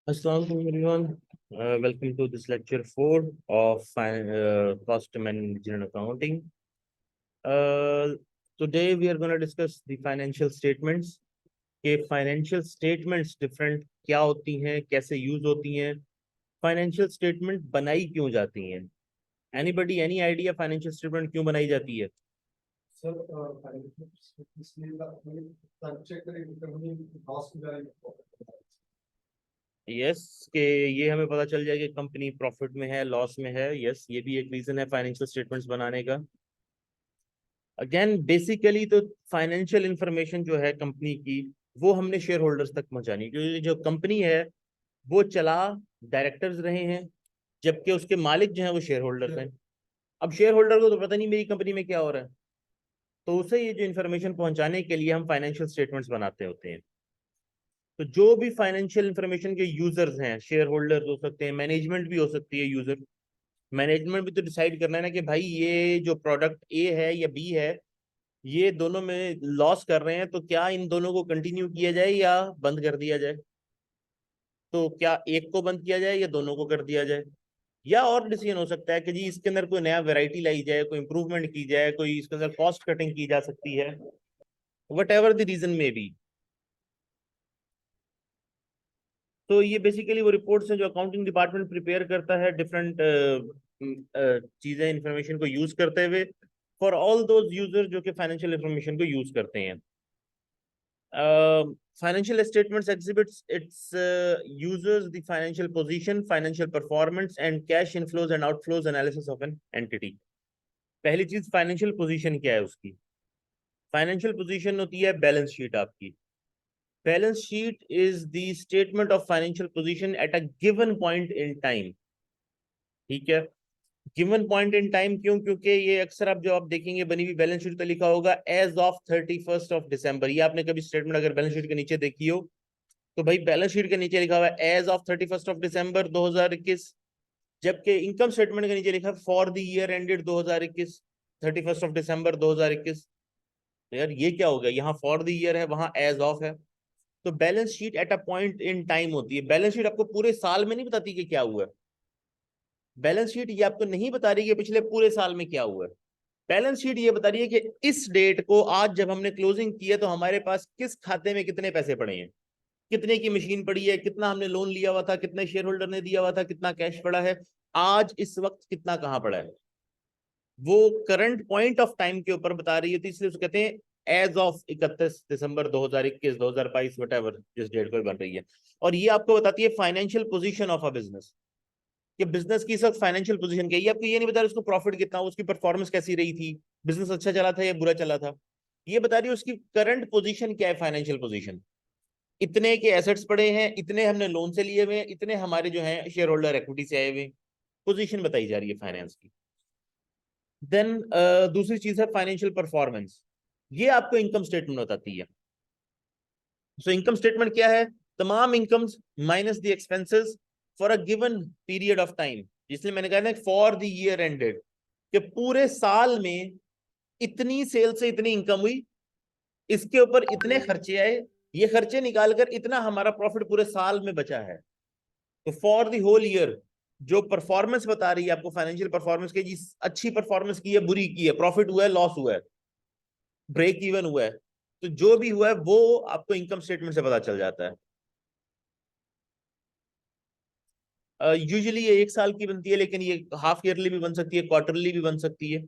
Assalamu alaikum everyone. Welcome to this lecture 4 of Cost Management Accounting. Today we are going to discuss the financial statements. कि financial statements different क्या होती हैं, कैसे use होती हैं, financial statement बनाई क्यों जाती हैं। Anybody any idea financial statement क्यों बनाई जाती है? सर यस कि ये हमें पता चल जाए कि कंपनी प्रॉफिट में है, लॉस में है। यस, ये भी एक रीजन है फाइनेंशियल स्टेटमेंट्स बनाने का। अगेन बेसिकली तो फाइनेंशियल इंफॉर्मेशन जो है कंपनी की, वो हमने शेयर होल्डर्स तक पहुंचानी, क्योंकि जो कंपनी है वो चला डायरेक्टर्स रहे हैं, जबकि उसके मालिक जो हैं वो शेयर होल्डर्स हैं। अब शेयर होल्डर को तो पता नहीं मेरी कंपनी में क्या हो रहा है, तो उसे ये जो इन्फॉर्मेशन पहुंचाने के लिए हम फाइनेंशियल स्टेटमेंट्स बनाते होते हैं। तो जो भी फाइनेंशियल इंफॉर्मेशन के यूजर्स हैं, शेयर होल्डर्स हो सकते हैं, मैनेजमेंट भी हो सकती है यूजर। मैनेजमेंट भी तो डिसाइड करना है ना कि भाई ये जो प्रोडक्ट ए है या बी है, ये दोनों में लॉस कर रहे हैं, तो क्या इन दोनों को कंटिन्यू किया जाए या बंद कर दिया जाए। तो क्या एक को बंद किया जाए या दोनों को कर दिया जाए। या और डिसीजन हो सकता है कि जी इसके अंदर कोई नया वैरायटी लाई जाए, कोई इंप्रूवमेंट की जाए, कोई इसके अंदर कॉस्ट कटिंग की जा सकती है, वट एवर द रीजन में बी। तो ये बेसिकली वो रिपोर्ट्स हैं जो अकाउंटिंग डिपार्टमेंट प्रिपेयर करता है डिफरेंट चीजें, इंफॉर्मेशन को यूज करते हुए, फॉर ऑल दोज यूजर जो कि फाइनेंशियल इंफॉर्मेशन को यूज करते हैं। Financial statements exhibits its users the financial position, financial performance and cash inflows and outflows analysis of an entity. पहली चीज फाइनेंशियल पोजीशन क्या है उसकी। फाइनेंशियल पोजीशन होती है बैलेंस शीट आपकी। Balance sheet is the statement of financial position at a given point in time. ठीक है, गिवन पॉइंट इन टाइम क्यों? क्योंकि ये अक्सर आप जो आप देखेंगे बनी हुई बैलेंस शीट तो लिखा होगा एज ऑफ 31 दिसंबर। ये आपने कभी स्टेटमेंट अगर बैलेंस शीट के नीचे देखी हो तो भाई बैलेंस शीट के नीचे लिखा हुआ है एज ऑफ 31 दिसंबर 2021, जबकि इनकम स्टेटमेंट के नीचे लिखा है for the year ended 2021, 31 December 2021। तो यार ये क्या हो गया, यहाँ फॉर द ईयर है, वहां एज ऑफ है। तो balance sheet at a point in time होती है। बैलेंस शीट आपको पूरे साल में नहीं बताती कि क्या हुआ है। बैलेंस शीट ये आपको नहीं बता रही है पिछले पूरे साल में क्या हुआ है। बैलेंस शीट ये बता रही है कि इस डेट को, आज जब हमने क्लोजिंग की है, तो हमारे पास किस खाते में कितने पैसे पड़े हैं, कितने की मशीन पड़ी है, कितना हमने लोन लिया हुआ था, कितने शेयर होल्डर ने दिया हुआ था, कितना कैश पड़ा है, आज इस वक्त कितना कहाँ पड़ा है। वो करंट पॉइंट ऑफ टाइम के ऊपर बता रही है, तो इसलिए कहते हैं as of 31 December 2021, 2022, whatever जिस डेट पर बन रही है। और ये आपको बताती है financial position of a business, कि बिजनेस की इस वक्त फाइनेंशियल पोजीशन क्या है। ये आपको ये नहीं बता रही उसको प्रॉफिट कितना, उसकी परफॉर्मेंस कैसी रही थी, बिजनेस अच्छा चला था या बुरा चला था। ये बता रही है उसकी करंट पोजीशन क्या है, फाइनेंशियल पोजीशन। इतने के एसेट्स पड़े हैं, इतने हमने लोन से लिए हुए हैं, इतने हमारे जो हैं शेयर होल्डर इक्विटी से आए हुए, पोजीशन बताई जा रही है फाइनेंस की। देन दूसरी चीज है फाइनेंशियल परफॉर्मेंस। ये आपको इनकम स्टेटमेंट बताती है। सो इनकम स्टेटमेंट क्या है? तमाम incomes minus the expenses for a given period of time. इसलिए मैंने कहा ना फॉर द ईयर एंडेड, कि पूरे साल में इतनी सेल से इतनी इनकम हुई, इसके ऊपर इतने खर्चे आए, ये खर्चे निकालकर इतना हमारा प्रॉफिट पूरे साल में बचा है। तो फॉर द होल ईयर जो परफॉर्मेंस बता रही है आपको फाइनेंशियल परफॉर्मेंस के, जी अच्छी परफॉर्मेंस की है, बुरी की है, प्रॉफिट हुआ है, लॉस हुआ है, ब्रेक इवन हुआ है, तो जो भी हुआ है वो आपको इनकम स्टेटमेंट से पता चल जाता है। यूजुअली ये एक साल की बनती है, लेकिन ये हाफ ईयरली भी बन सकती है, क्वार्टरली भी बन सकती है।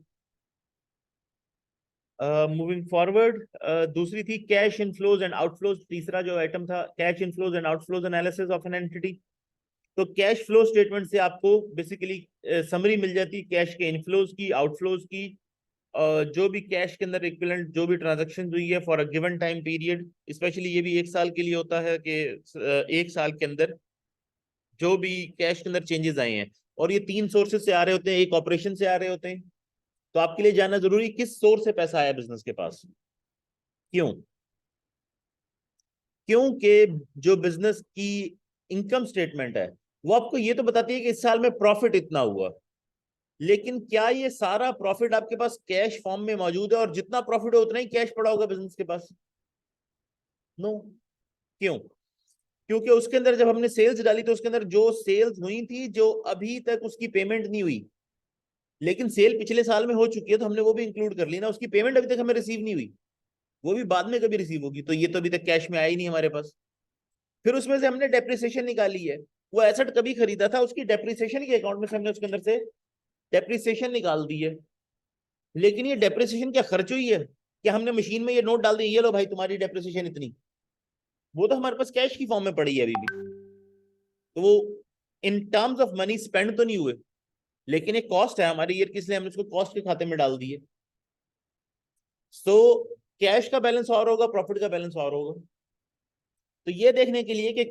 मूविंग फॉरवर्ड, दूसरी थी कैश इनफ्लोज एंड आउटफ्लोज। तीसरा जो आइटम था cash inflows and outflows analysis of an entity. तो कैश फ्लो स्टेटमेंट से आपको बेसिकली समरी मिल जाती है कैश के इनफ्लोज की, आउटफ्लोज की, जो भी कैश के अंदर इक्विवेलेंट जो भी ट्रांजैक्शन हुई है for a given time period. Specially ये भी एक साल के लिए होता है कि एक साल के अंदर जो भी कैश के अंदर चेंजेस आए हैं, और ये तीन सोर्सेज से आ रहे होते हैं, एक ऑपरेशन से आ रहे होते हैं। तो आपके लिए जानना जरूरी किस सोर्स से पैसा आया बिजनेस के पास। क्यों? क्योंकि जो बिजनेस की इनकम स्टेटमेंट है वो आपको ये तो बताती है कि इस साल में प्रॉफिट इतना हुआ, लेकिन क्या ये सारा प्रॉफिट आपके पास कैश फॉर्म में मौजूद है और जितना प्रॉफिट है उतना ही कैश पड़ा होगा बिजनेस के पास? नो। क्यों? क्योंकि उसके अंदर जब हमने सेल्स डाली तो उसके अंदर जो सेल्स हुई थी, जो अभी तक उसकी पेमेंट नहीं हुई, लेकिन सेल पिछले साल में हो चुकी है, तो हमने वो भी इंक्लूड कर ली ना। उसकी पेमेंट अभी तक हमें रिसीव नहीं हुई, वो भी बाद में कभी रिसीव होगी, तो ये तो अभी तक कैश में आया ही नहीं हमारे पास। फिर उसमें से हमने डेप्रिसिएशन निकाली है। वो एसेट कभी खरीदा था, उसकी डेप्रिसिएशन के अकाउंट में से हमने उसके अंदर से डेप्रिसिएशन निकाल दी है। लेकिन ये डेप्रिसिएशन क्या खर्च हुई है? क्या हमने मशीन में ये नोट डाल दिए, ये लो भाई तुम्हारी डेप्रिसिएशन इतनी? वो तो हमारे पास कैश की फॉर्म में पड़ी है अभी भी। तो वो in terms of money spend तो नहीं हुए, लेकिन एक कॉस्ट है हमारी ईयर की, इसलिए हमने उसको कॉस्ट के खाते में डाल दिए। सो कैश का बैलेंस और होगा, प्रॉफिट का बैलेंस और होगा। तो ये देखने के लिए कि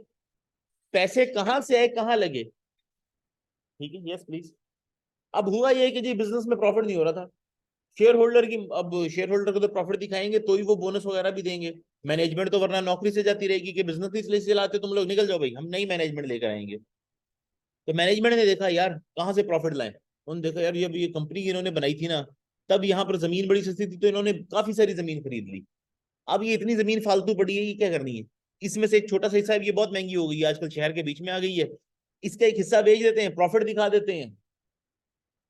पैसे कहां से आए, कहां लगे। ठीक है, यस प्लीज। अब हुआ ये कि जी बिजनेस में प्रॉफिट नहीं हो रहा था, शेयर होल्डर की, अब शेयर होल्डर को तो प्रॉफिट दिखाएंगे तो ही वो बोनस वगैरह भी देंगे। मैनेजमेंट तो वरना नौकरी से जाती रहेगी कि बिजनेस इसलिए चलाते तुम लोग, निकल जाओ भाई, हम नई मैनेजमेंट लेकर आएंगे। तो मैनेजमेंट ने देखा यार कहाँ से प्रॉफिट लाए। उन्होंने देखा यार ये कंपनी इन्होंने बनाई थी ना, तब यहाँ पर जमीन बड़ी सस्ती थी, तो इन्होंने काफी सारी जमीन खरीद ली। अब ये इतनी जमीन फालतू पड़ी है, ये क्या करनी है? इसमें से एक छोटा सा हिस्सा है, ये बहुत महंगी हो गई है आजकल, शहर के बीच में आ गई है, इसका एक हिस्सा बेच देते हैं, प्रॉफिट दिखा देते हैं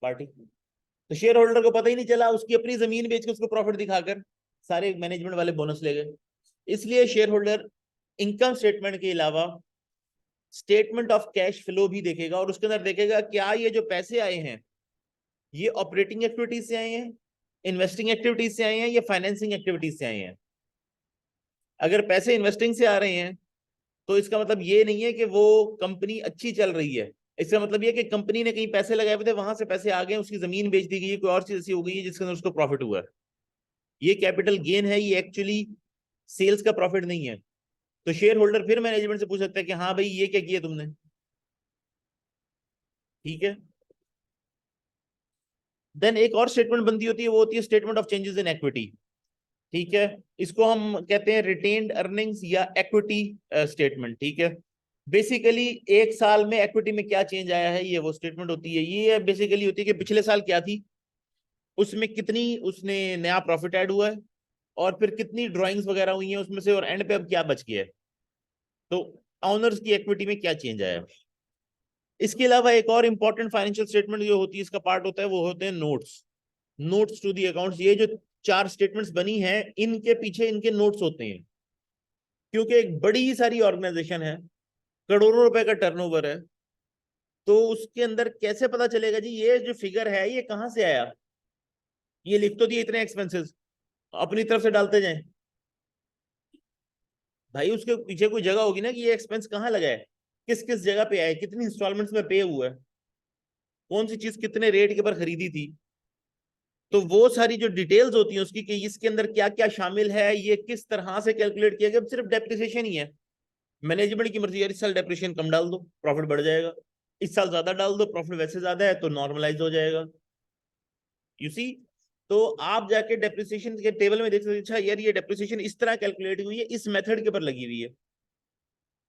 पार्टी। तो शेयर होल्डर को पता ही नहीं चला, उसकी अपनी जमीन बेच के उसको प्रॉफिट दिखाकर सारे मैनेजमेंट वाले बोनस ले गए। इसलिए शेयर होल्डर इनकम स्टेटमेंट के अलावा स्टेटमेंट ऑफ कैश फ्लो भी देखेगा, और उसके अंदर देखेगा क्या ये जो पैसे आए हैं ये ऑपरेटिंग एक्टिविटीज से आए हैं, इन्वेस्टिंग एक्टिविटीज से आए हैं, या फाइनेंसिंग एक्टिविटीज से आए हैं। अगर पैसे इन्वेस्टिंग से आ रहे हैं तो इसका मतलब ये नहीं है कि वो कंपनी अच्छी चल रही है। इसका मतलब ये कि कंपनी ने कहीं पैसे लगाए हुए थे, वहां से पैसे आ गए, उसकी जमीन बेच दी गई है, कोई और चीज ऐसी हो गई है जिसके अंदर उसको प्रॉफिट हुआ है। ये कैपिटल गेन है, ये एक्चुअली सेल्स का प्रॉफिट नहीं है। तो शेयर होल्डर फिर मैनेजमेंट से पूछ सकता है कि हाँ भाई ये क्या किया तुमने। ठीक है। देन एक और स्टेटमेंट बनती होती है, वो होती है statement of changes in equity. ठीक है। इसको हम कहते हैं रिटेन्ड अर्निंग्स या इक्विटी स्टेटमेंट। ठीक है। बेसिकली एक साल में इक्विटी में क्या चेंज आया है, ये वो स्टेटमेंट होती है। ये बेसिकली होती है कि पिछले साल क्या थी, उसमें कितनी उसने नया प्रॉफिट ऐड हुआ है, और फिर कितनी ड्राइंग्स वगैरह हुई हैं उसमें से, और एंड पे अब क्या बच गया है। तो ऑनर्स की इक्विटी में क्या चेंज आया है। इसके अलावा एक और इंपॉर्टेंट फाइनेंशियल स्टेटमेंट जो होती है, इसका पार्ट होता है, वो होते हैं notes. Notes to the accounts. ये जो चार स्टेटमेंट्स बनी हैं, इनके पीछे इनके नोट्स होते हैं। क्योंकि एक बड़ी सारी ऑर्गेनाइजेशन है, करोड़ों रुपए का टर्नओवर है, तो उसके अंदर कैसे पता चलेगा जी ये जो फिगर है ये कहाँ से आया। ये लिख तो दिए इतने एक्सपेंसेस, अपनी तरफ से डालते जाएं। भाई उसके पीछे कोई जगह होगी ना कि ये एक्सपेंस कहाँ लगा है, किस किस जगह पे आया है, कितनी इंस्टॉलमेंट्स में पे हुआ है, कौन सी चीज कितने रेट के पर खरीदी थी। तो वो सारी जो डिटेल्स होती हैं उसकी कि इसके अंदर क्या क्या शामिल है, ये किस तरह से कैलकुलेट किया गया। सिर्फ डेप्रिसिएशन ही है, मैनेजमेंट की मर्जी है, इस साल डेप्रिसिएशन कम डाल दो प्रॉफिट बढ़ जाएगा, इस साल ज्यादा डाल दो प्रॉफिट वैसे ज्यादा है तो नॉर्मलाइज हो जाएगा। You see. तो आप जाके डेप्रिसिएशन के टेबल में देख सकते हैं, अच्छा यार ये डेप्रिसिएशन इस तरह कैलकुलेट हुई है, इस मेथड के ऊपर लगी हुई है।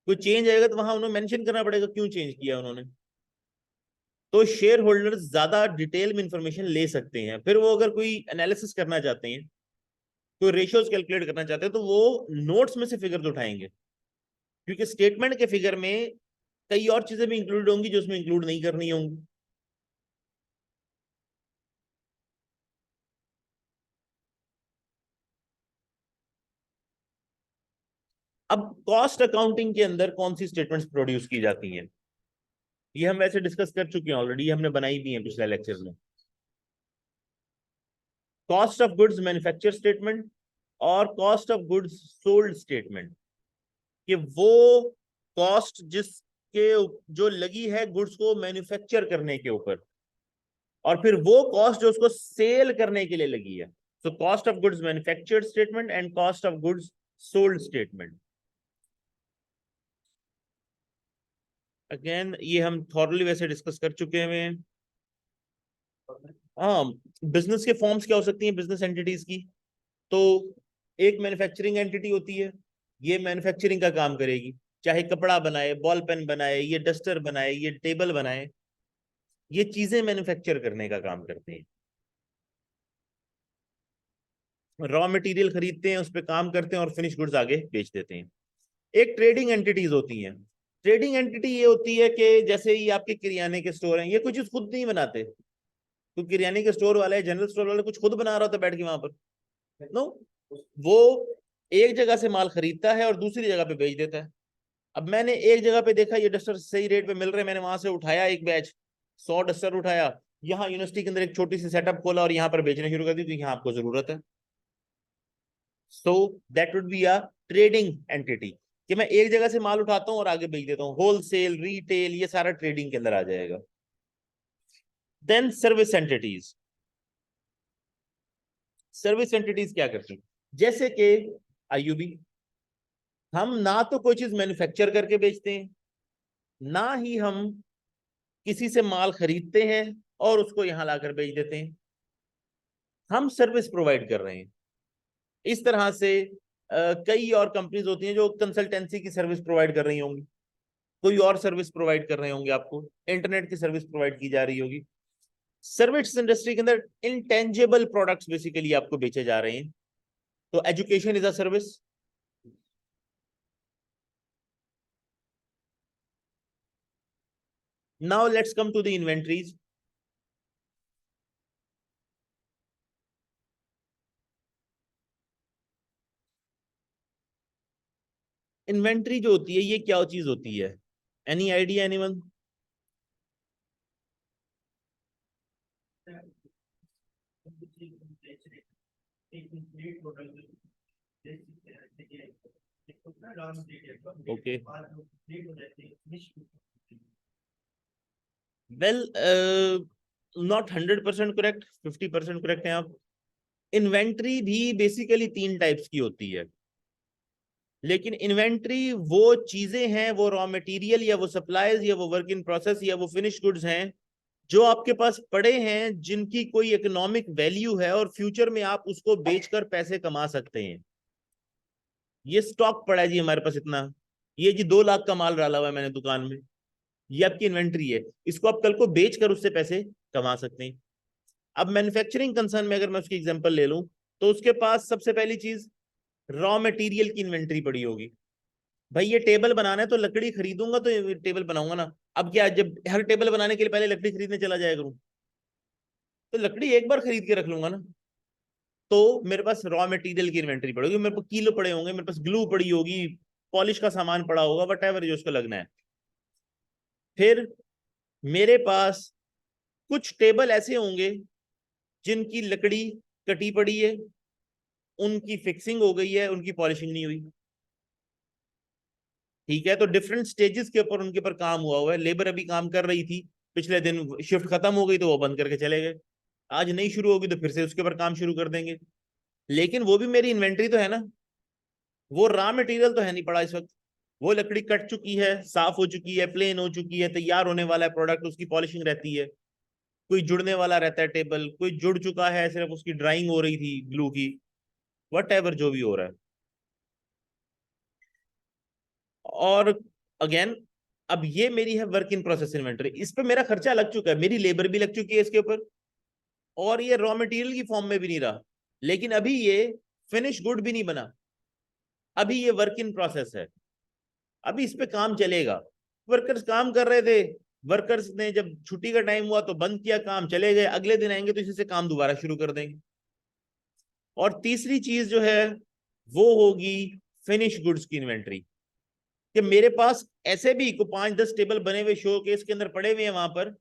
कोई चेंज आएगा तो वहां उन्हें मेंशन करना पड़ेगा क्यों चेंज किया उन्होंने। तो शेयर होल्डर्स ज्यादा डिटेल में इंफॉर्मेशन ले सकते हैं। फिर वो अगर कोई एनालिसिस करना चाहते हैं, कोई रेशियोज कैलकुलेट करना चाहते हैं, तो वो नोट्स में से फिगर्स उठाएंगे, क्योंकि स्टेटमेंट के फिगर में कई और चीजें भी इंक्लूड होंगी जो उसमें इंक्लूड नहीं करनी होंगी। अब कॉस्ट अकाउंटिंग के अंदर कौन सी स्टेटमेंट्स प्रोड्यूस की जाती हैं, ये हम वैसे डिस्कस कर चुके हैं ऑलरेडी, हमने बनाई भी है पिछले लेक्चर में। Cost of goods manufacture statement और cost of goods sold statement, कि वो कॉस्ट जिसके जो लगी है गुड्स को मैन्युफैक्चर करने के ऊपर, और फिर वो कॉस्ट जो उसको सेल करने के लिए लगी है। So cost of goods manufactured statement and cost of goods sold statement. Again ये हम थॉरली वैसे डिस्कस कर चुके हैं। हाँ, बिजनेस के फॉर्म्स क्या हो सकती हैं बिजनेस एंटिटीज की। तो एक मैन्युफैक्चरिंग एंटिटी होती है, ये मैन्युफैक्चरिंग का काम करेगी, चाहे कपड़ा बनाए, बॉल पेन बनाए, ये डस्टर बनाए, ये टेबल बनाए, ये चीजें मैन्युफैक्चर करने का काम करते हैं। रॉ मटेरियल खरीदते हैं, उस पर काम करते हैं और फिनिश गुड्स आगे बेच देते हैं। एक ट्रेडिंग एंटिटीज होती हैं। ट्रेडिंग एंटिटी ये होती है कि जैसे ही आपके किराने के स्टोर हैं, ये कुछ चीज खुद नहीं बनाते। तो किराने के स्टोर वाले, जनरल स्टोर वाले कुछ खुद बना रहा होता बैठ के वहां पर, नो। वो एक जगह से माल खरीदता है और दूसरी जगह पे बेच देता है। अब मैंने एक जगह पे देखा ये डस्टर सही रेट पे मिल रहे हैं, मैंने वहां से उठाया एक बैच, 100 डस्टर उठाया, यहाँ यूनिवर्सिटी के अंदर एक छोटी सी सेटअप खोला और यहाँ पर बेचना शुरू कर दी क्योंकि यहाँ आपको जरूरत है। So that would be a trading entity, कि मैं एक जगह से माल उठाता हूँ और आगे बेच देता हूँ। होलसेल, रिटेल, ये सारा ट्रेडिंग के अंदर आ जाएगा। Then service entities. Service entities क्या करती हैं? जैसे कि आईयूबी, हम ना तो कोई चीज मैन्युफैक्चर करके बेचते हैं, ना ही हम किसी से माल खरीदते हैं और उसको यहां लाकर बेच देते हैं। हम सर्विस प्रोवाइड कर रहे हैं। इस तरह से कई और कंपनीज होती हैं जो कंसल्टेंसी की सर्विस प्रोवाइड कर रही होंगी, कोई और सर्विस प्रोवाइड कर रहे होंगे, आपको इंटरनेट की सर्विस प्रोवाइड की जा रही होगी। सर्विस इंडस्ट्री के अंदर इंटेंजिबल प्रोडक्ट्स बेसिकली आपको बेचे जा रहे हैं। तो education is a service. Now let's come to the inventories. Inventory जो होती है ये क्या चीज होती है? Any idea, anyone? Okay, well, not 100% correct, 50% correct है आप। इन्वेंट्री भी बेसिकली तीन टाइप्स की होती है, लेकिन इन्वेंट्री वो चीजें हैं, वो रॉ मटेरियल या वो सप्लाईज या वो वर्क इन प्रोसेस या वो फिनिश गुड्स हैं जो आपके पास पड़े हैं, जिनकी कोई इकोनॉमिक वैल्यू है और फ्यूचर में आप उसको बेचकर पैसे कमा सकते हैं। ये स्टॉक पड़ा है जी हमारे पास इतना, ये जी 2 लाख का माल डाला हुआ है मैंने दुकान में, ये आपकी इन्वेंट्री है, इसको आप कल को बेचकर उससे पैसे कमा सकते हैं। अब मैन्युफैक्चरिंग कंसर्न में अगर मैं उसकी एग्जांपल ले लूं, तो उसके पास सबसे पहली चीज रॉ मटेरियल की इन्वेंट्री पड़ी होगी। भाई ये टेबल बनाना है तो लकड़ी खरीदूंगा तो ये टेबल बनाऊंगा ना। अब क्या, जब हर टेबल बनाने के लिए पहले लकड़ी खरीदने चला जाया करूं, तो लकड़ी एक बार खरीद के रख लूंगा ना। तो मेरे पास रॉ मटेरियल की इन्वेंट्री पड़ेगी, मेरे पास किलो पड़े होंगे, मेरे पास ग्लू पड़ी होगी, पॉलिश का सामान पड़ा होगा, वट एवर जो उसको लगना है। फिर मेरे पास कुछ टेबल ऐसे होंगे जिनकी लकड़ी कटी पड़ी है, उनकी फिक्सिंग हो गई है, उनकी पॉलिशिंग नहीं हुई। ठीक है, तो डिफरेंट स्टेजेस के ऊपर उनके ऊपर काम हुआ है। लेबर अभी काम कर रही थी, पिछले दिन शिफ्ट खत्म हो गई तो वो बंद करके चले गए, आज नहीं शुरू होगी तो फिर से उसके ऊपर काम शुरू कर देंगे। लेकिन वो भी मेरी इन्वेंट्री तो है ना, वो रॉ मटेरियल तो है नहीं पड़ा इस वक्त। वो लकड़ी कट चुकी है, साफ हो चुकी है, प्लेन हो चुकी है, तैयार होने वाला है प्रोडक्ट, उसकी पॉलिशिंग रहती है। कोई जुड़ने वाला रहता है टेबल, कोई जुड़ चुका है, सिर्फ उसकी ड्राइंग हो रही थी ग्लू की, वट एवर जो भी हो रहा है। और अगेन, अब ये मेरी है वर्क इन प्रोसेस इन्वेंटरी, इस पे मेरा खर्चा लग चुका है, मेरी लेबर भी लग चुकी है इसके ऊपर, और ये रॉ मटेरियल की फॉर्म में भी नहीं रहा, लेकिन अभी ये फिनिश गुड भी नहीं बना, अभी ये वर्क इन प्रोसेस है, अभी इस पे काम चलेगा। वर्कर्स काम कर रहे थे, वर्कर्स ने जब छुट्टी का टाइम हुआ तो बंद किया काम, चले गए, अगले दिन आएंगे तो इसी से काम दोबारा शुरू कर देंगे। और तीसरी चीज जो है वो होगी फिनिश गुड्स की इन्वेंट्री, कि मेरे पास ऐसे भी को 5-10 टेबल बने हुए शो केस के अंदर पड़े हुए हैं वहां पर,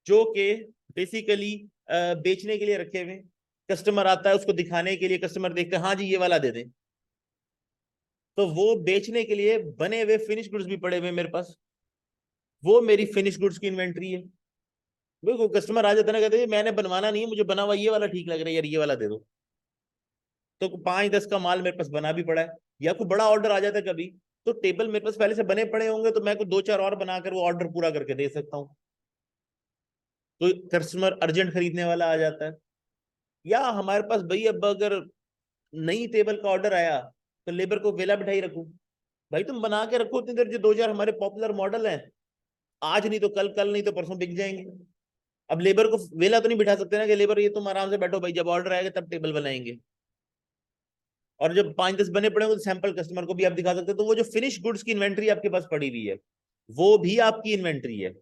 जो कि बेसिकली बेचने के लिए रखे हुए। कस्टमर आता है, उसको दिखाने के लिए, कस्टमर देखते हैं हाँ जी ये वाला दे दें, तो वो बेचने के लिए बने हुए फिनिश गुड्स भी पड़े हुए मेरे पास, वो मेरी फिनिश गुड्स की इन्वेंट्री है। बिल्कुल, कस्टमर आ जाता है ना, कहते हैं मैंने बनवाना नहीं है, मुझे बना हुआ ये वाला ठीक लग रहा है यार, ये वाला दे दो। तो 5-10 का माल मेरे पास बना भी पड़ा है, या कोई बड़ा ऑर्डर आ जाता है कभी, तो टेबल मेरे पास पहले से बने पड़े होंगे, तो मैं को 2-4 और बनाकर वो ऑर्डर पूरा करके दे सकता हूँ। तो कस्टमर अर्जेंट खरीदने वाला आ जाता है। या हमारे पास भाई अब अगर नई टेबल का ऑर्डर आया, तो लेबर को वेला बिठाई रखूं, भाई तुम बना के रखो उतनी देर, जो 2-4 हमारे पॉपुलर मॉडल हैं, आज नहीं तो कल, कल नहीं तो परसों बिक जाएंगे। अब लेबर को वेला तो नहीं बिठा सकते ना कि लेबर ये तुम आराम से बैठो भाई, जब ऑर्डर आएगा तब टेबल बनाएंगे। और जब 5-10 बने पड़े होंगे तो सैंपल कस्टमर को भी आप दिखा सकते हो। तो वो जो फिनिश गुड्स की इन्वेंट्री आपके पास पड़ी हुई है वो भी आपकी इन्वेंट्री है।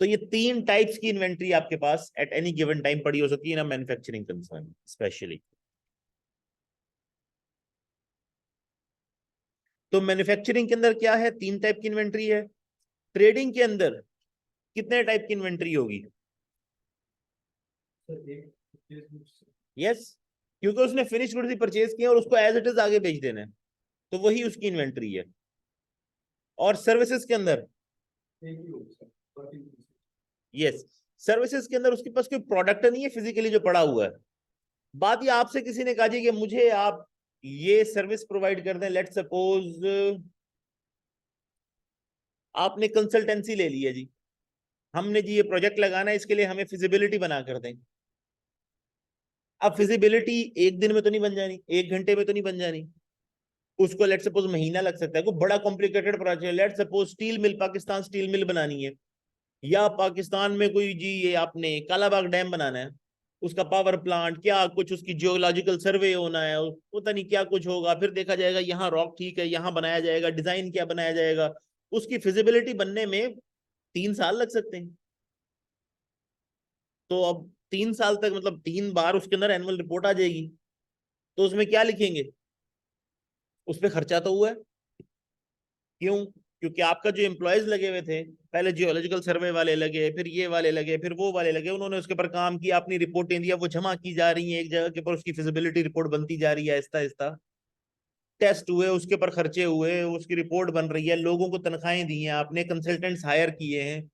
तो ये 3 टाइप्स की इन्वेंट्री आपके पास एट एनी गिवन टाइम पड़ी हो सकती है ना मैन्युफैक्चरिंग कंसर्न स्पेशली। तो मैन्युफैक्चरिंग के अंदर क्या है, 3 टाइप की इन्वेंट्री है। ट्रेडिंग के अंदर कितने टाइप की इन्वेंट्री होगी? यस, क्योंकि उसने फिनिश गुड्स ही परचेज किया और उसको एज इट इज आगे बेच देना है, तो वही उसकी इन्वेंट्री है। और सर्विसेज के अंदर, यस, सर्विसेज के अंदर उसके पास कोई प्रोडक्ट नहीं है फिजिकली जो पड़ा हुआ है। बात ये आपसे किसी ने कहा जी कि मुझे आप ये सर्विस प्रोवाइड कर दें, लेट सपोज आपने कंसल्टेंसी ले ली है जी, हमने जी ये प्रोजेक्ट लगाना है, इसके लिए हमें फिजिबिलिटी बना कर दें। अब फिजिबिलिटी एक दिन में तो नहीं बन जानी, एक घंटे में तो नहीं बन जानी, उसको लेट सपोज महीना लग सकता है। कोई बड़ा complicated project, let suppose steel mill, Pakistan steel mill बनानी है, या पाकिस्तान में कोई जी ये आपने कालाबाग डैम बनाना है, उसका पावर प्लांट क्या कुछ, उसकी जियोलॉजिकल सर्वे होना है, पता नहीं क्या कुछ होगा, फिर देखा जाएगा यहाँ रॉक ठीक है, यहाँ बनाया जाएगा, डिजाइन क्या बनाया जाएगा, उसकी फिजिबिलिटी बनने में 3 साल लग सकते हैं। तो अब 3 साल तक मतलब 3 बार उसके अंदर एनुअल रिपोर्ट आ जाएगी, तो उसमें क्या लिखेंगे? उस पर खर्चा तो हुआ है। क्यों? क्योंकि आपका जो एम्प्लॉयज लगे हुए थे, पहले जियोलॉजिकल सर्वे वाले लगे, फिर ये वाले लगे, फिर वो वाले लगे, उन्होंने उसके ऊपर काम किया, अपनी रिपोर्टें दिया, वो जमा की जा रही है एक जगह के ऊपर, उसकी फिजिबिलिटी रिपोर्ट बनती जा रही है आहिस्ता आहिस्ता, टेस्ट हुए, उसके ऊपर खर्चे हुए, उसकी रिपोर्ट बन रही है, लोगों को तनख्वाहें दी हैं आपने, कंसल्टेंट्स हायर किए हैं।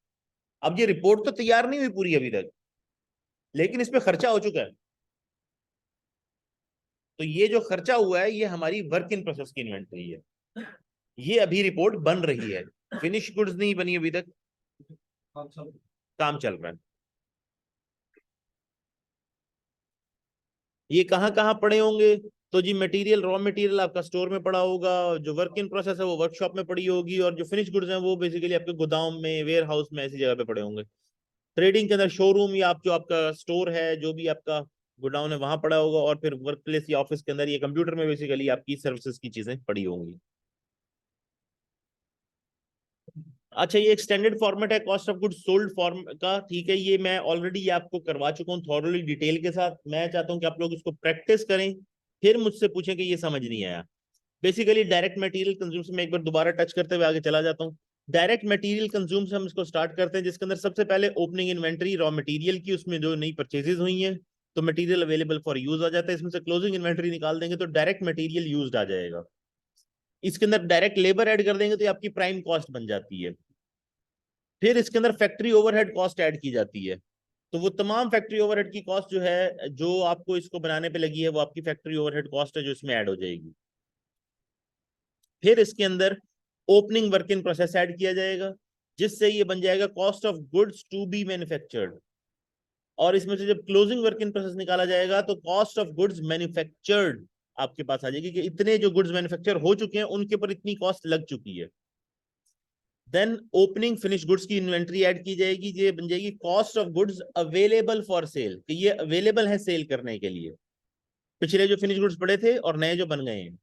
अब ये रिपोर्ट तो तैयार नहीं हुई पूरी अभी तक, लेकिन इसमें खर्चा हो चुका है। तो ये जो खर्चा हुआ है ये हमारी वर्क इन प्रोसेस की इन्वेंटरी है, ये अभी रिपोर्ट बन रही है, फिनिश गुड्स नहीं बनी अभी तक, काम चल रहा है। ये कहाँ कहाँ पड़े होंगे? तो जी मटेरियल, रॉ मटेरियल आपका स्टोर में पड़ा होगा, जो वर्क इन प्रोसेस है वो वर्कशॉप में पड़ी होगी, और जो फिनिश गुड्स हैं वो बेसिकली आपके गोदाम में, वेयर हाउस में, ऐसी जगह पे पड़े होंगे। ट्रेडिंग के अंदर शोरूम या आप जो आपका स्टोर है, जो भी आपका गोडाउन है, वहां पड़ा होगा। और फिर वर्क प्लेस या ऑफिस के अंदर ये कंप्यूटर में बेसिकली आपकी सर्विसेज की चीजें पड़ी होंगी। अच्छा, ये एक्सटेंडेड फॉर्मेट है cost of goods sold form का, ठीक है, ये मैं ऑलरेडी आपको करवा चुका हूँ थॉरली डिटेल के साथ। मैं चाहता हूँ कि आप लोग इसको प्रैक्टिस करें, फिर मुझसे पूछें कि ये समझ नहीं आया। बेसिकली डायरेक्ट मटेरियल कंज्यूम से मैं एक बार दोबारा टच करते हुए आगे चला जाता हूँ। डायरेक्ट मटेरियल कंज्यूम से हम इसको स्टार्ट करते हैं, जिसके अंदर सबसे पहले ओपनिंग इन्वेंटरी रॉ मटेरियल की, उसमें जो नई परचेजेस हुई हैं तो मटेरियल अवेलेबल फॉर यूज आ जाता है, इसमें से क्लोजिंग इन्वेंटरी निकाल देंगे तो डायरेक्ट मटेरियल यूज्ड आ जाएगा। इसके अंदर डायरेक्ट लेबर ऐड कर देंगे तो ये आपकी प्राइम कॉस्ट बन जाती है। फिर इसके अंदर फैक्ट्री ओवरहेड कॉस्ट ऐड की जाती है, तो वो तमाम फैक्ट्री ओवरहेड की कॉस्ट जो है, जो आपको इसको बनाने पे लगी है, वो आपकी फैक्ट्री ओवरहेड कॉस्ट है जो इसमें ऐड हो जाएगी। फिर इसके अंदर opening work in process add किया जाएगा, जिससे ये बन जाएगा cost of goods to be manufactured. और इसमें से जब क्लोजिंग वर्क इन प्रोसेस निकाला जाएगा तो कॉस्ट ऑफ गुड्स मैन्युफैक्चर्ड आपके पास आ जाएगी, कि इतने जो गुड्स मैन्युफैक्चर हो चुके हैं उनके ऊपर इतनी कॉस्ट लग चुकी है। देन ओपनिंग फिनिश गुड्स की इन्वेंट्री ऐड की जाएगी, ये बन जाएगी cost of goods available for sale, कि ये अवेलेबल है सेल करने के लिए, पिछले जो फिनिश गुड्स पड़े थे और नए जो बन गए हैं।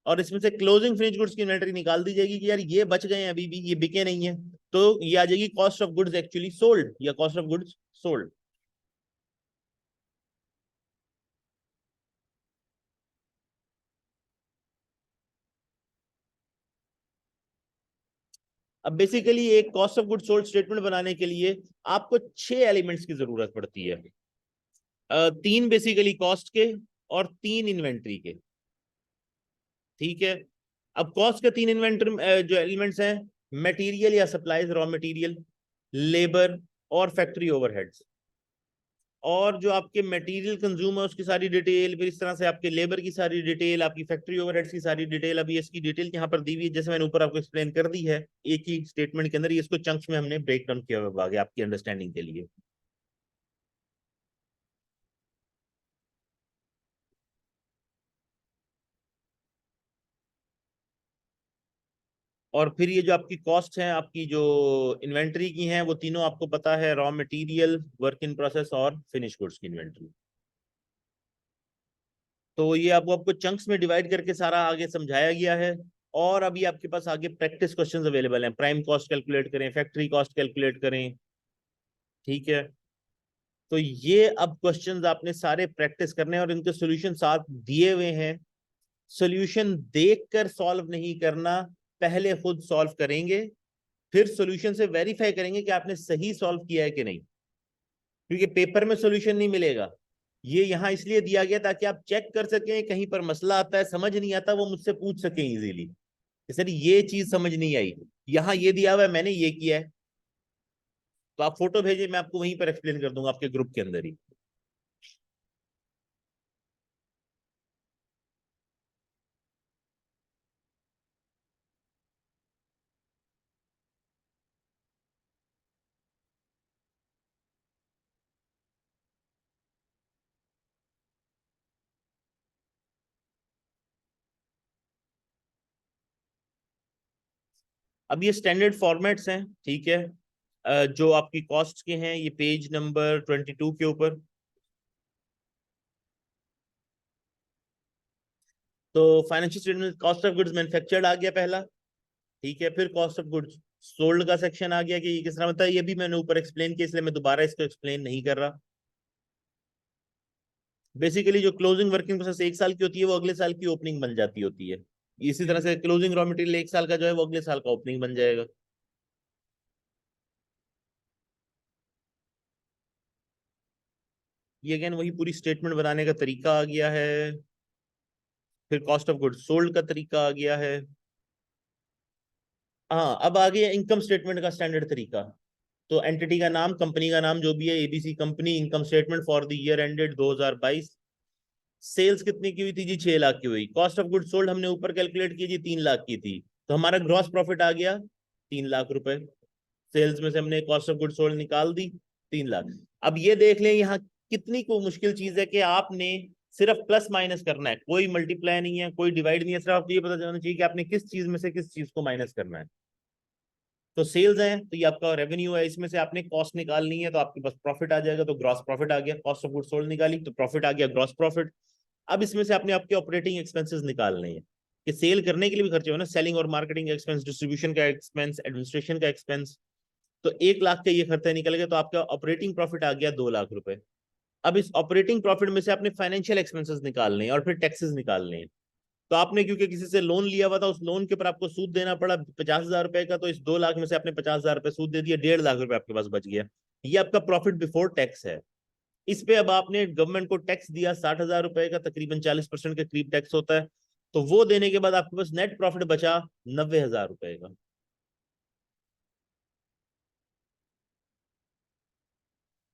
और इसमें से क्लोजिंग फिनिश गुड्स की इन्वेंटरी निकाल दी जाएगी कि यार ये बच गए हैं, अभी भी ये बिके नहीं है, तो ये आ जाएगी cost of goods actually sold या कॉस्ट ऑफ गुड्स सोल्ड। अब बेसिकली एक cost of goods sold statement बनाने के लिए आपको 6 एलिमेंट्स की जरूरत पड़ती है। 3 बेसिकली कॉस्ट के और 3 इन्वेंट्री के, ठीक है। अब कॉस्ट के 3 इन्वेंट्री जो एलिमेंट्स हैं, मटेरियल या सप्लाईज रॉ मटेरियल, लेबर और फैक्ट्री ओवरहेड्स। और जो आपके मटेरियल कंज्यूम है उसकी सारी डिटेल, फिर इस तरह से आपके लेबर की सारी डिटेल, आपकी फैक्ट्री ओवरहेड्स की सारी डिटेल। अभी इसकी डिटेल यहाँ पर दी हुई है, जैसे मैंने ऊपर आपको एक्सप्लेन कर दी है एक ही स्टेटमेंट के अंदर, ये इसको चंक्स में हमने ब्रेक डाउन किया हुआ आगे आपकी अंडरस्टैंडिंग के लिए। और फिर ये जो आपकी कॉस्ट है आपकी जो इन्वेंट्री की है, वो तीनों आपको पता है, raw material, work in process और फिनिश गुड्स की इन्वेंट्री। तो ये आपको चंक्स में डिवाइड करके सारा आगे समझाया गया है। और अभी आपके पास आगे प्रैक्टिस क्वेश्चंस अवेलेबल हैं, प्राइम कॉस्ट कैलकुलेट करें, फैक्ट्री कॉस्ट कैलकुलेट करें, ठीक है। तो ये अब क्वेश्चंस आपने सारे प्रैक्टिस करने हैं और इनके सॉल्यूशन साथ दिए हुए हैं। सॉल्यूशन देखकर सॉल्व नहीं करना, पहले खुद सॉल्व करेंगे, फिर सॉल्यूशन से वेरीफाई करेंगे कि आपने सही सॉल्व किया है कि नहीं, क्योंकि पेपर में सॉल्यूशन नहीं मिलेगा। ये यहां इसलिए दिया गया ताकि आप चेक कर सकें, कहीं पर मसला आता है समझ नहीं आता वो मुझसे पूछ सकें इजीली, सर ये चीज समझ नहीं आई, यहाँ ये दिया हुआ है मैंने ये किया है, तो आप फोटो भेजिए, मैं आपको वहीं पर एक्सप्लेन कर दूंगा आपके ग्रुप के अंदर ही। अब ये स्टैंडर्ड फॉर्मेट्स हैं, ठीक है, जो आपकी कॉस्ट के हैं, ये पेज नंबर 22 के ऊपर। तो financial statement, cost of goods manufactured आ गया पहला, ठीक है, फिर कॉस्ट ऑफ गुड्स सोल्ड का सेक्शन आ गया कि ये किस तरह होता है, ये भी मैंने ऊपर एक्सप्लेन किया, इसलिए मैं दोबारा इसको एक्सप्लेन नहीं कर रहा। बेसिकली जो क्लोजिंग वर्किंग प्रोसेस एक साल की होती है वो अगले साल की ओपनिंग बन जाती होती है, इसी तरह से क्लोजिंग रॉ मटेरियल एक साल का जो है वो अगले साल का ओपनिंग बन जाएगा। ये अगेन वही पूरी स्टेटमेंट बनाने का तरीका आ गया है। फिर कॉस्ट ऑफ गुड्स सोल्ड का तरीका आ गया है। हाँ, अब आ गया इनकम स्टेटमेंट का स्टैंडर्ड तरीका। तो एंटिटी का नाम, कंपनी का नाम जो भी है, ABC company, income statement for the year ended 2022। Sales कितनी की हुई थी जी? 6 लाख की हुई। कॉस्ट ऑफ गुड सोल्ड हमने ऊपर कैलकुलेट की जी, 3 लाख की थी, तो हमारा ग्रॉस प्रॉफिट आ गया 3 लाख रुपए। सेल्स में से हमने कॉस्ट ऑफ गुड सोल्ड निकाल दी 3 लाख। अब ये देख लें यहाँ कितनी को मुश्किल चीज है कि आपने सिर्फ प्लस माइनस करना है, कोई मल्टीप्लाई नहीं है, कोई डिवाइड नहीं है, सिर्फ आपको ये पता चलना चाहिए कि आपने किस चीज में से किस चीज को माइनस करना है। तो सेल्स है तो ये आपका रेवेन्यू है, इसमें से आपने कॉस्ट निकालनी है, तो आपके पास प्रॉफिट आ जाएगा, तो ग्रॉस प्रॉफिट आ गया। कॉस्ट ऑफ गुड सोल्ड निकाली तो प्रॉफिट आ गया, ग्रॉस प्रॉफिट। अब इसमें से आपने आपके ऑपरेटिंग एक्सपेंसेस निकालने हैं कि सेल करने के लिए भी खर्चे हो ना, सेलिंग और मार्केटिंग एक्सपेंस, डिस्ट्रीब्यूशन का एक्सपेंस, एडमिनिस्ट्रेशन का एक्सपेंस। तो 1 लाख का ये खर्चा निकल गया, तो आपका ऑपरेटिंग प्रॉफिट आ गया 2 लाख रुपए। अब इस ऑपरेटिंग प्रॉफिट में से आपने फाइनेंशियल एक्सपेंसेस निकालने हैं और फिर टैक्सेस निकालने हैं। तो आपने क्योंकि किसी से लोन लिया हुआ था, उस लोन के ऊपर आपको सूद देना पड़ा 50,000 रुपए का, तो इस 2 लाख में से आपने 50,000 रुपए सूद दे दिया, 1.5 लाख रुपए आपके पास बच गया। ये आपका प्रॉफिट बिफोर टैक्स है। इस पे अब आपने गवर्नमेंट को टैक्स दिया 60,000 रुपए का, तकरीबन 40% के करीब टैक्स होता है। तो वो देने के बाद आपके पास नेट प्रॉफिट बचा 90,000 रुपए का।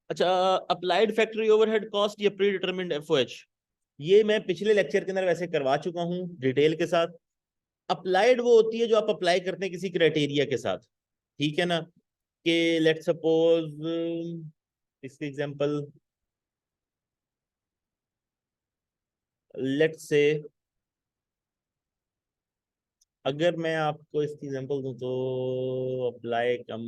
अच्छा, अप्लाइड फैक्ट्री ओवरहेड कॉस्ट या प्री डिटरमिन्ड एफओएच, ये मैं पिछले लेक्चर के अंदर वैसे करवा चुका हूँ डिटेल के साथ। अप्लाइड वो होती है जो आप अप्लाई करते हैं किसी क्राइटेरिया के साथ, ठीक है ना, कि लेट सपोज, इसके एग्जांपल, लेट से, अगर मैं आपको इसकी एग्जांपल दूं तो अप्लाई कम,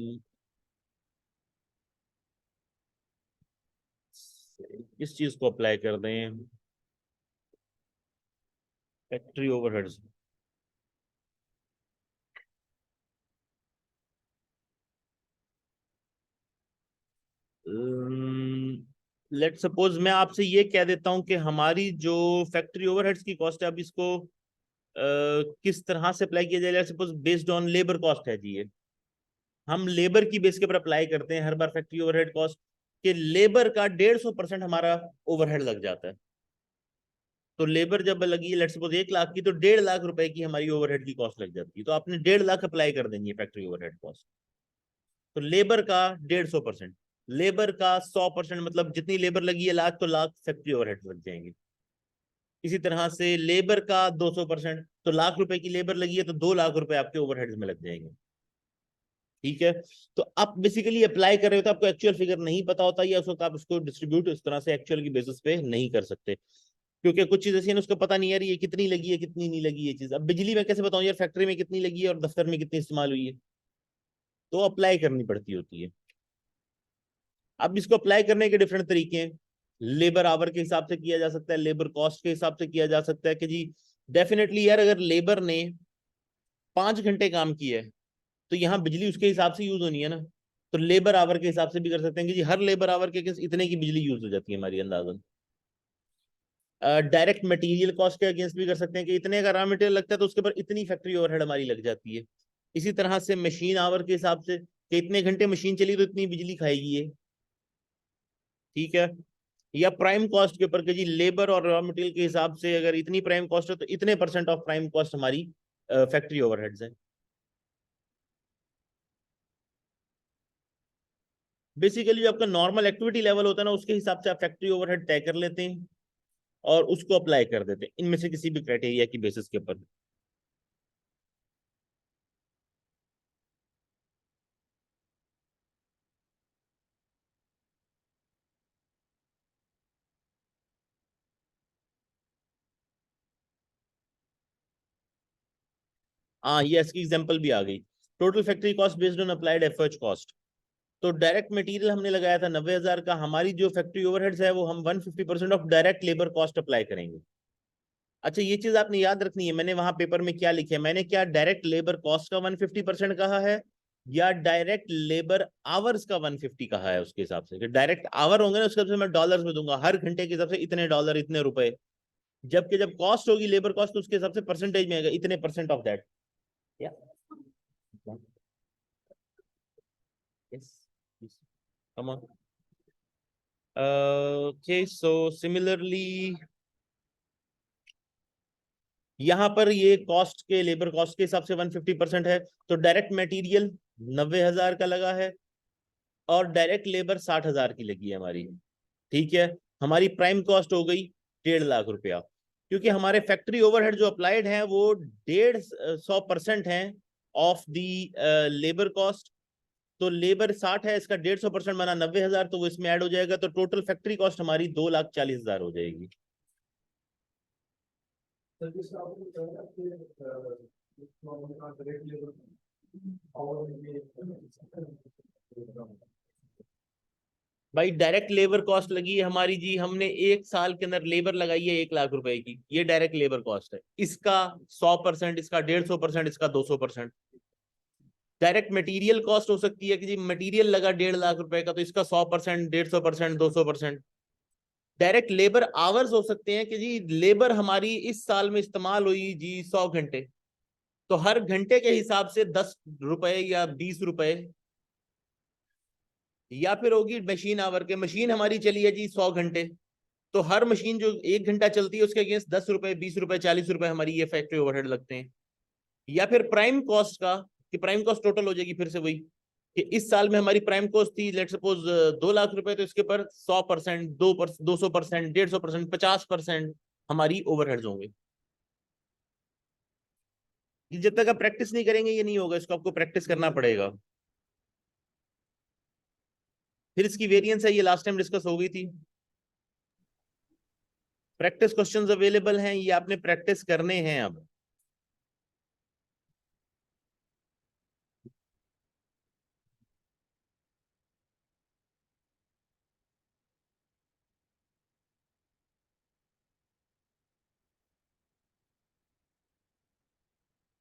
किस चीज को अप्लाई कर दें, फैक्ट्री ओवरहेड्स। लेट सपोज मैं आपसे ये कह देता हूं कि हमारी जो फैक्ट्री ओवरहेड्स की कॉस्ट है, अब इसको किस तरह से अप्लाई किया जाए। Let suppose based on labour cost है जी, ये हम लेबर की बेस के ऊपर अप्लाई करते हैं हर बार फैक्ट्री ओवरहेड कॉस्ट, कि लेबर का 150% हमारा ओवरहेड लग जाता है। तो लेबर जब लगी लेट सपोज 1 लाख की, तो 1.5 लाख रुपए की हमारी ओवरहेड की कॉस्ट लग जाती है, तो आपने 1.5 लाख अप्लाई कर देंगे फैक्ट्री ओवरहेड कॉस्ट। तो लेबर का 150%, लेबर का 100%, मतलब जितनी लेबर लगी है लाख, तो लाख फैक्ट्री ओवरहेड लग जाएंगे। इसी तरह से लेबर का 200%, तो लाख रुपए की लेबर लगी है तो 2 लाख रुपए आपके ओवरहेड्स में लग जाएंगे, ठीक है। तो आप बेसिकली अप्लाई कर रहे हो तो आपको एक्चुअल फिगर नहीं पता होता, या उस वक्त आप उसको डिस्ट्रीब्यूट इस तरह से एक्चुअल की बेसिस पे नहीं कर सकते, क्योंकि कुछ चीज ऐसी है ना, उसको पता नहीं यार ये कितनी लगी है कितनी नहीं लगी, ये चीज। अब बिजली में कैसे बताऊं यार फैक्ट्री में कितनी लगी है और दफ्तर में कितनी इस्तेमाल हुई है, तो अप्लाई करनी पड़ती होती है। अब इसको अप्लाई करने के डिफरेंट तरीके हैं। लेबर आवर के हिसाब से किया जा सकता है, लेबर कॉस्ट के हिसाब से किया जा सकता है कि जी डेफिनेटली यार अगर लेबर ने 5 घंटे काम किया है तो यहाँ बिजली उसके हिसाब से यूज होनी है ना, तो लेबर आवर के हिसाब से भी कर सकते हैं कि जी हर लेबर आवर के अगेंस्ट इतने की बिजली यूज हो जाती है हमारी अंदाजन। डायरेक्ट मटेरियल कॉस्ट के अगेंस्ट भी कर सकते हैं कि इतने का रॉ मटेरियल लगता है तो उसके ऊपर इतनी फैक्ट्री ओवरहेड हमारी लग जाती है। इसी तरह से मशीन आवर के हिसाब से कि इतने घंटे मशीन चली तो इतनी बिजली खाएगी ये, ठीक है। या प्राइम कॉस्ट के ऊपर कि जी लेबर और रॉ मटेरियल के हिसाब से अगर इतनी प्राइम कॉस्ट है तो इतने परसेंट ऑफ प्राइम कॉस्ट हमारी फैक्ट्री ओवरहेड्स है। बेसिकली जो आपका नॉर्मल एक्टिविटी लेवल होता है ना उसके हिसाब से आप फैक्ट्री ओवरहेड तय कर लेते हैं और उसको अप्लाई कर देते हैं इनमें से किसी भी क्राइटेरिया की बेसिस के ऊपर। हाँ ये इसकी एग्जांपल भी आ गई। Total factory cost based on applied FH cost. तो डायरेक्ट मटेरियल हमने लगाया था 90,000 का, हमारी जो फैक्ट्री ओवरहेड्स है वो हम 150% of direct labour cost apply करेंगे। अच्छा ये चीज आपने याद रखनी है, मैंने वहां पेपर में क्या लिखे, मैंने क्या डायरेक्ट लेबर कॉस्ट का 150% कहा है या डायरेक्ट लेबर आवर्स का 150 कहा है। उसके हिसाब से डायरेक्ट आवर होंगे ना उसके हिसाब से मैं डॉलर्स में दूंगा, हर घंटे के हिसाब से इतने डॉलर इतने रुपए। जबकि जब कॉस्ट होगी लेबर कॉस्ट तो उसके हिसाब से परसेंटेज में आएगा, इतने परसेंट ऑफ दैट। या yes, come on. Okay so similarly यहाँ पर ये कॉस्ट के लेबर कॉस्ट के हिसाब से 150% है, तो डायरेक्ट मटेरियल 90,000 का लगा है और डायरेक्ट लेबर 60,000 की लगी है हमारी, ठीक है। हमारी प्राइम कॉस्ट हो गई 1.5 लाख रुपया, क्योंकि हमारे फैक्ट्री ओवरहेड जो अप्लाइड है वो 150% है ऑफ दी लेबर कॉस्ट। तो लेबर 60 है, इसका 150% बना 90,000, तो वो इसमें ऐड हो जाएगा, तो टोटल फैक्ट्री कॉस्ट हमारी 2,40,000 हो जाएगी। भाई डायरेक्ट लेबर कॉस्ट लगी है हमारी जी, हमने 1 साल के अंदर लेबर लगाई है 1 लाख रुपए की, ये डायरेक्ट लेबर कॉस्ट है। इसका 100%, इसका 150%, इसका 200%। डायरेक्ट मटेरियल कॉस्ट हो सकती है कि जी मटेरियल लगा 1.5 लाख रुपए का, तो इसका 100%, 150%, 200%। डायरेक्ट लेबर आवर्स हो सकते हैं कि जी लेबर हमारी इस साल में इस्तेमाल हुई जी 100 घंटे, तो हर घंटे के हिसाब से 10 रुपए या 20 रुपए। या फिर होगी मशीन आवर के, मशीन हमारी चली है जी 100 घंटे, तो हर मशीन जो 1 घंटा चलती है उसके अगेंस्ट 10 रुपए, 20 रुपए, 40 रुपए हमारी ये फैक्ट्री ओवरहेड लगते हैं। या फिर प्राइम कॉस्ट का, कि प्राइम कॉस्ट टोटल हो जाएगी फिर से वही कि इस साल में हमारी प्राइम कॉस्ट थी लेट सपोज 2 लाख रुपए, तो इसके ऊपर 100%, 200%, 150%, 50% हमारी ओवरहेड्स होंगे। जब तक आप प्रैक्टिस नहीं करेंगे ये नहीं होगा, इसको आपको प्रैक्टिस करना पड़ेगा। फिर इसकी वेरिएंस है, ये लास्ट टाइम डिस्कस हो गई थी। प्रैक्टिस क्वेश्चंस अवेलेबल हैं, ये आपने प्रैक्टिस करने हैं अब।